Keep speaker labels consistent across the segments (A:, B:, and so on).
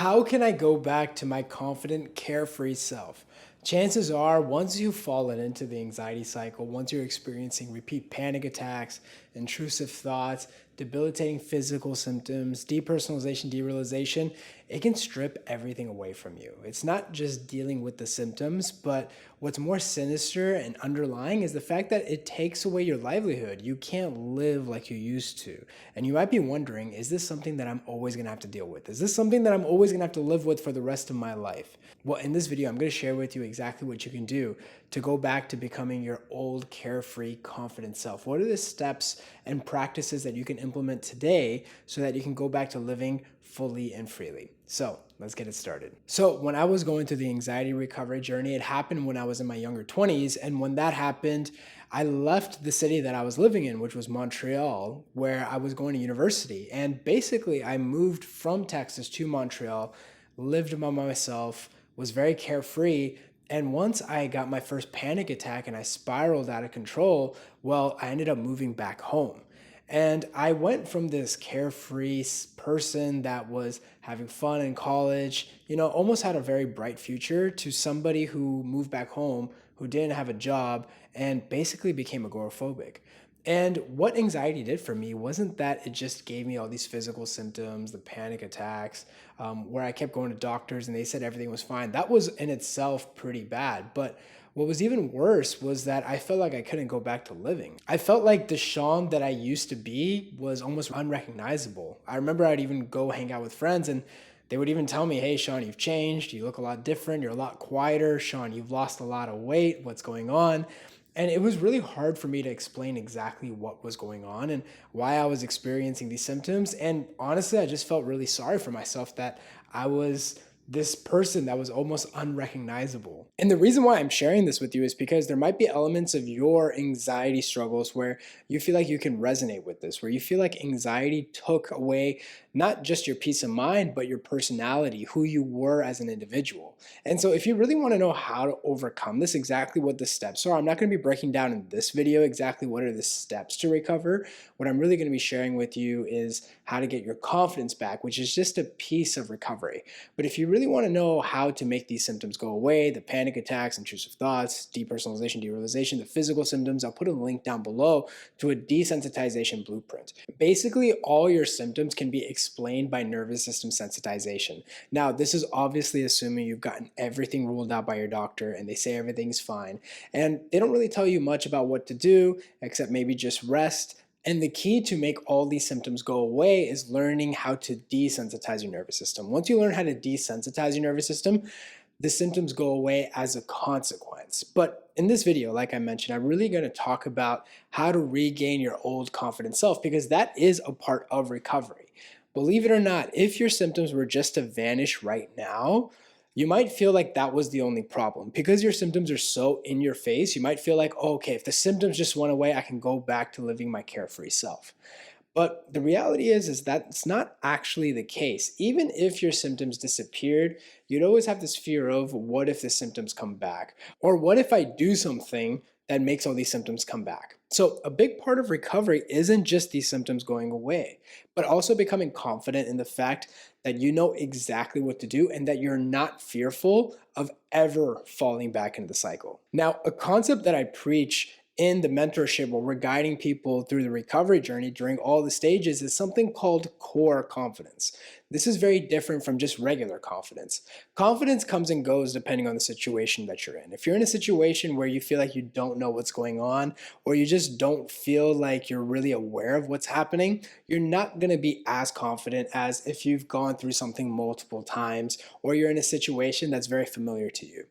A: How can I go back to my confident, carefree self? Chances are, once you've fallen into the anxiety cycle, once you're experiencing repeat panic attacks, intrusive thoughts, debilitating physical symptoms, depersonalization, derealization, it can strip everything away from you. It's not just dealing with the symptoms, but what's more sinister and underlying is the fact that it takes away your livelihood. You can't live like you used to. And you might be wondering, is this something that I'm always gonna have to deal with? Is this something that I'm always gonna have to live with for the rest of my life? Well, in this video, I'm gonna share with you exactly what you can do to go back to becoming your old, carefree, confident self. What are the steps and practices that you can implement today so that you can go back to living fully and freely? So let's get it started. So when I was going through the anxiety recovery journey, it happened when I was in my younger 20s. And when that happened, I left the city that I was living in, which was Montreal, where I was going to university. And basically, I moved from Texas to Montreal, lived by myself, was very carefree. And once I got my first panic attack and I spiraled out of control, well, I ended up moving back home. And I went from this carefree person that was having fun in college, almost had a very bright future, to somebody who moved back home, who didn't have a job, and basically became agoraphobic. And what anxiety did for me wasn't that it just gave me all these physical symptoms, the panic attacks, where I kept going to doctors and they said everything was fine. That was in itself pretty bad. But what was even worse was that I felt like I couldn't go back to living. I felt like the Shaan that I used to be was almost unrecognizable. I remember I'd even go hang out with friends and they would even tell me, hey, Shaan, you've changed. You look a lot different. You're a lot quieter. Shaan, you've lost a lot of weight. What's going on? And it was really hard for me to explain exactly what was going on and why I was experiencing these symptoms. And honestly, I just felt really sorry for myself that I was this person that was almost unrecognizable. And the reason why I'm sharing this with you is because there might be elements of your anxiety struggles where you feel like you can resonate with this, where you feel like anxiety took away not just your peace of mind, but your personality, who you were as an individual. And so if you really want to know how to overcome this, exactly what the steps are, I'm not going to be breaking down in this video exactly what are the steps to recover. What I'm really going to be sharing with you is how to get your confidence back, which is just a piece of recovery. But if you really want to know how to make these symptoms go away, the panic attacks, intrusive thoughts, depersonalization, derealization, the physical symptoms, I'll put a link down below to a desensitization blueprint. Basically, all your symptoms can be explained by nervous system sensitization. Now, this is obviously assuming you've gotten everything ruled out by your doctor and they say everything's fine. And they don't really tell you much about what to do, except maybe just rest. And the key to make all these symptoms go away is learning how to desensitize your nervous system. Once you learn how to desensitize your nervous system, the symptoms go away as a consequence. But in this video, like I mentioned, I'm really going to talk about how to regain your old confident self, because that is a part of recovery. Believe it or not, if your symptoms were just to vanish right now, you might feel like that was the only problem. Because your symptoms are so in your face, you might feel like, oh, okay, if the symptoms just went away, I can go back to living my carefree self. But the reality is that it's not actually the case. Even if your symptoms disappeared, you'd always have this fear of, what if the symptoms come back? Or what if I do something that makes all these symptoms come back? So a big part of recovery isn't just these symptoms going away, but also becoming confident in the fact that you know exactly what to do and that you're not fearful of ever falling back into the cycle. Now, a concept that I preach in the mentorship where we're guiding people through the recovery journey during all the stages is something called core confidence. This is very different from just regular confidence. Confidence comes and goes depending on the situation that you're in. If you're in a situation where you feel like you don't know what's going on, or you just don't feel like you're really aware of what's happening, you're not going to be as confident as if you've gone through something multiple times, or you're in a situation that's very familiar to you.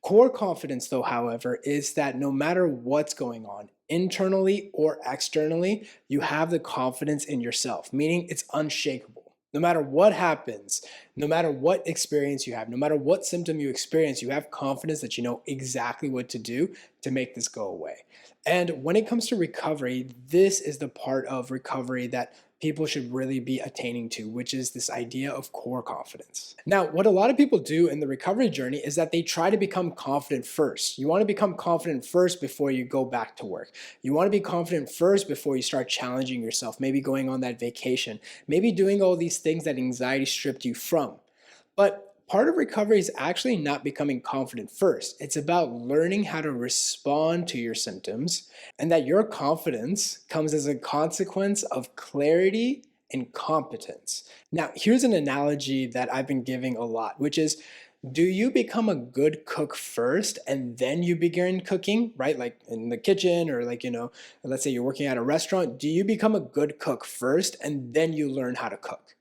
A: Core confidence, though, however, is that no matter what's going on, internally or externally, you have the confidence in yourself, meaning it's unshakable. No matter what happens, no matter what experience you have, no matter what symptom you experience, you have confidence that you know exactly what to do to make this go away. And when it comes to recovery, this is the part of recovery that people should really be attaining to, which is this idea of core confidence. Now, what a lot of people do in the recovery journey is that they try to become confident first. You want to become confident first before you go back to work. You want to be confident first before you start challenging yourself, maybe going on that vacation, maybe doing all these things that anxiety stripped you from. But part of recovery is actually not becoming confident first. It's about learning how to respond to your symptoms, and that your confidence comes as a consequence of clarity and competence. Now, here's an analogy that I've been giving a lot, which is, do you become a good cook first and then you begin cooking, right? Like in the kitchen, or like, let's say you're working at a restaurant. Do you become a good cook first and then you learn how to cook?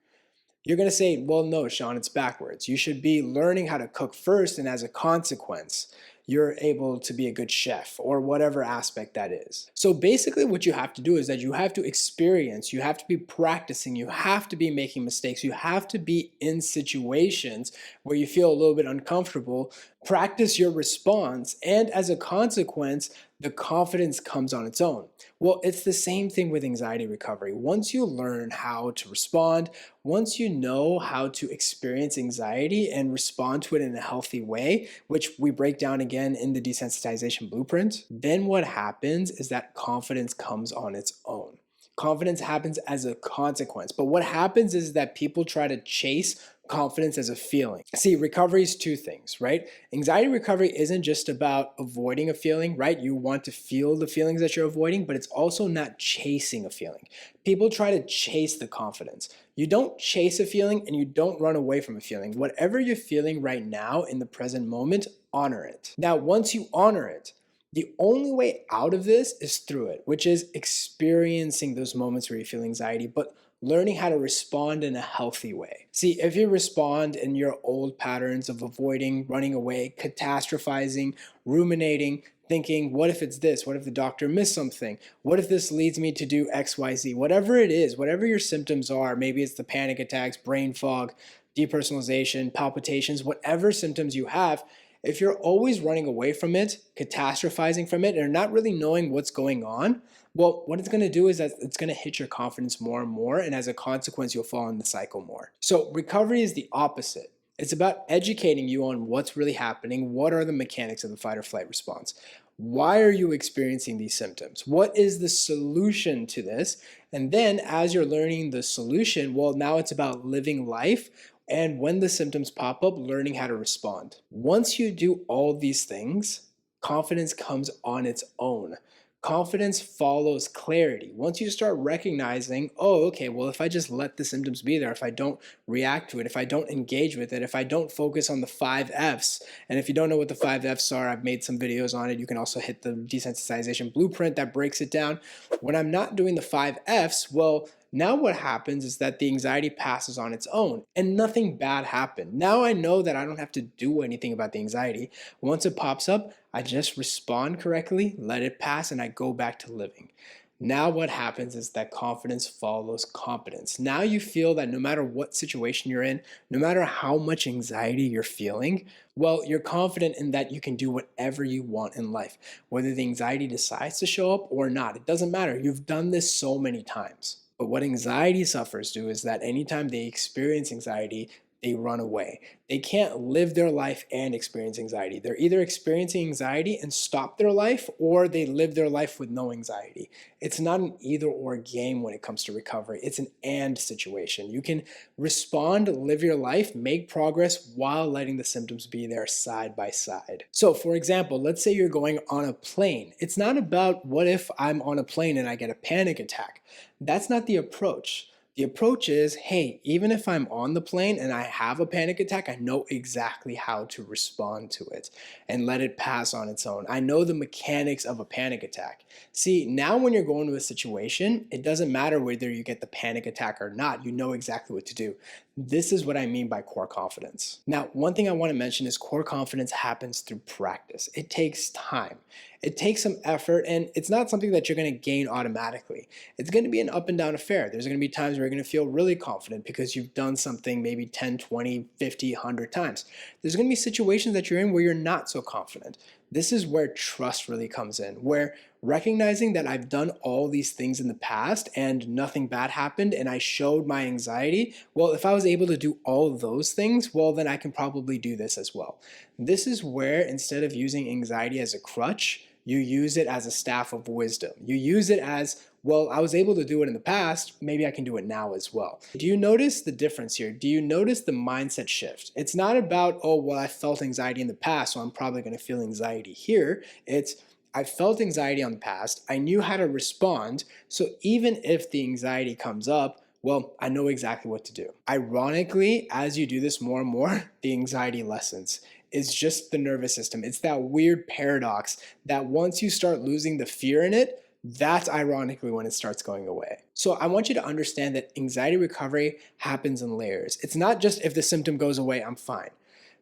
A: You're going to say, well, no, Shaan, it's backwards. You should be learning how to cook first, and as a consequence, you're able to be a good chef or whatever aspect that is. So basically what you have to do is that you have to experience, you have to be practicing, you have to be making mistakes, you have to be in situations where you feel a little bit uncomfortable, practice your response, and as a consequence, the confidence comes on its own. Well, it's the same thing with anxiety recovery. Once you learn how to respond, once you know how to experience anxiety and respond to it in a healthy way, which we break down again in the desensitization blueprint, then what happens is that confidence comes on its own. Confidence happens as a consequence. But what happens is that people try to chase confidence as a feeling. See, recovery is two things, right? Anxiety recovery isn't just about avoiding a feeling, right? You want to feel the feelings that you're avoiding, but it's also not chasing a feeling. People try to chase the confidence. You don't chase a feeling and you don't run away from a feeling. Whatever you're feeling right now in the present moment, honor it. Now, once you honor it, the only way out of this is through it, which is experiencing those moments where you feel anxiety, but learning how to respond in a healthy way. See, if you respond in your old patterns of avoiding, running away, catastrophizing, ruminating, thinking, what if it's this? What if the doctor missed something? What if this leads me to do XYZ? Whatever it is, whatever your symptoms are, maybe it's the panic attacks, brain fog, depersonalization, palpitations, whatever symptoms you have, if you're always running away from it, catastrophizing from it, and not really knowing what's going on, well, what it's going to do is that it's going to hit your confidence more and more, and as a consequence, you'll fall in the cycle more. So recovery is the opposite. It's about educating you on what's really happening. What are the mechanics of the fight or flight response? Why are you experiencing these symptoms? What is the solution to this? And then as you're learning the solution, well, now it's about living life. And when the symptoms pop up, learning how to respond. Once you do all these things, confidence comes on its own. Confidence follows clarity. Once you start recognizing, oh, okay, well, if I just let the symptoms be there, if I don't react to it, if I don't engage with it, if I don't focus on the 5 Fs, and if you don't know what the 5 Fs are, I've made some videos on it. You can also hit the desensitization blueprint that breaks it down. When I'm not doing the 5 Fs, well, now what happens is that the anxiety passes on its own and nothing bad happened. Now I know that I don't have to do anything about the anxiety. Once it pops up, I just respond correctly, let it pass, and I go back to living. Now what happens is that confidence follows competence. Now you feel that no matter what situation you're in, no matter how much anxiety you're feeling, well, you're confident in that you can do whatever you want in life. Whether the anxiety decides to show up or not, it doesn't matter. You've done this so many times. But what anxiety sufferers do is that anytime they experience anxiety, they run away. They can't live their life and experience anxiety. They're either experiencing anxiety and stop their life, or they live their life with no anxiety. It's not an either or game when it comes to recovery. It's an and situation. You can respond, live your life, make progress while letting the symptoms be there side by side. So for example, let's say you're going on a plane. It's not about what if I'm on a plane and I get a panic attack. That's not the approach. The approach is, hey, even if I'm on the plane and I have a panic attack, I know exactly how to respond to it and let it pass on its own. I know the mechanics of a panic attack. See, now when you're going to a situation, it doesn't matter whether you get the panic attack or not. You know exactly what to do. This is what I mean by core confidence. Now, one thing I want to mention is core confidence happens through practice. It takes time. It takes some effort, and it's not something that you're going to gain automatically. It's going to be an up and down affair. There's going to be times where you're going to feel really confident because you've done something maybe 10, 20, 50, 100 times. There's going to be situations that you're in where you're not so confident. This is where trust really comes in, where recognizing that I've done all these things in the past and nothing bad happened and I showed my anxiety, well, if I was able to do all of those things, well, then I can probably do this as well. This is where, instead of using anxiety as a crutch, You use it as a staff of wisdom. You use it as, well, I was able to do it in the past, maybe I can do it now as well. Do you notice the difference here? Do you notice the mindset shift? It's not about, oh, well, I felt anxiety in the past, so I'm probably going to feel anxiety here. It's, I felt anxiety on the past. I knew how to respond. So even if the anxiety comes up, well, I know exactly what to do. Ironically, as you do this more and more, the anxiety lessens. It's just the nervous system. It's that weird paradox that once you start losing the fear in it, that's ironically when it starts going away. So I want you to understand that anxiety recovery happens in layers. It's not just if the symptom goes away, I'm fine.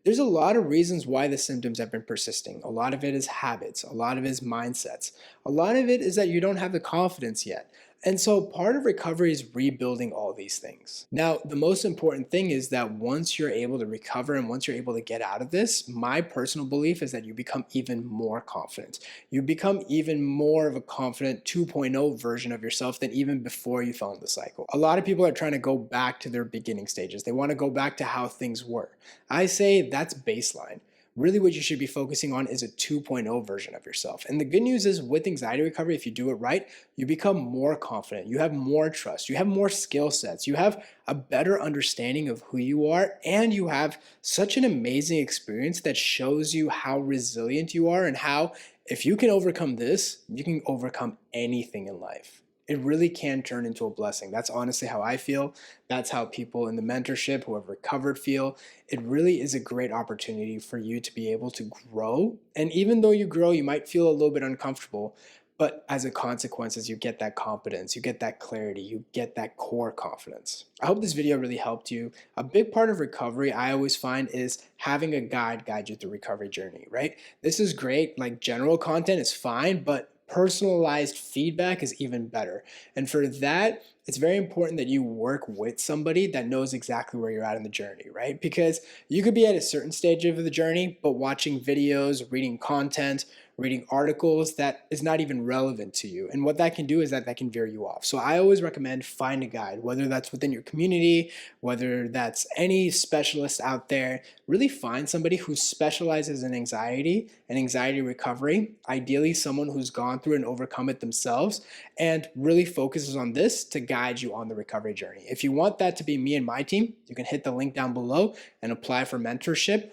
A: There's a lot of reasons why the symptoms have been persisting. A lot of it is habits. A lot of it is mindsets. A lot of it is that you don't have the confidence yet. And so part of recovery is rebuilding all these things. Now, the most important thing is that once you're able to recover and once you're able to get out of this, my personal belief is that you become even more confident. You become even more of a confident 2.0 version of yourself than even before you fell in the cycle. A lot of people are trying to go back to their beginning stages. They want to go back to how things were. I say that's baseline. Really what you should be focusing on is a 2.0 version of yourself. And the good news is with anxiety recovery, if you do it right, you become more confident, you have more trust, you have more skill sets, you have a better understanding of who you are, and you have such an amazing experience that shows you how resilient you are and how if you can overcome this, you can overcome anything in life. It really can turn into a blessing. That's honestly how I feel. That's how people in the mentorship who have recovered feel. It really is a great opportunity for you to be able to grow. And even though you grow, you might feel a little bit uncomfortable, but as a consequence, you get that competence, you get that clarity, you get that core confidence. I hope this video really helped you. A big part of recovery I always find is having a guide you through recovery journey, right? This is great, like general content is fine, but personalized feedback is even better. And for that, it's very important that you work with somebody that knows exactly where you're at in the journey, right? Because you could be at a certain stage of the journey, but watching videos, reading content, reading articles that is not even relevant to you. And what that can do is that can veer you off. So I always recommend find a guide, whether that's within your community, whether that's any specialist out there, really find somebody who specializes in anxiety and anxiety recovery, ideally someone who's gone through and overcome it themselves, and really focuses on this to guide you on the recovery journey. If you want that to be me and my team, you can hit the link down below and apply for mentorship.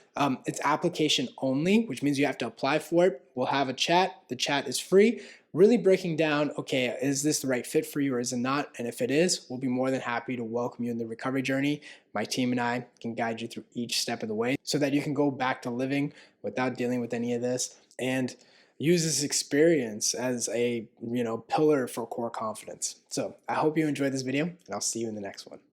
A: It's application only, which means you have to apply for it. We'll have a chat. The chat is free. Really breaking down, okay, is this the right fit for you or is it not? And if it is, we'll be more than happy to welcome you in the recovery journey. My team and I can guide you through each step of the way so that you can go back to living without dealing with any of this and use this experience as a pillar for core confidence. So I hope you enjoyed this video and I'll see you in the next one.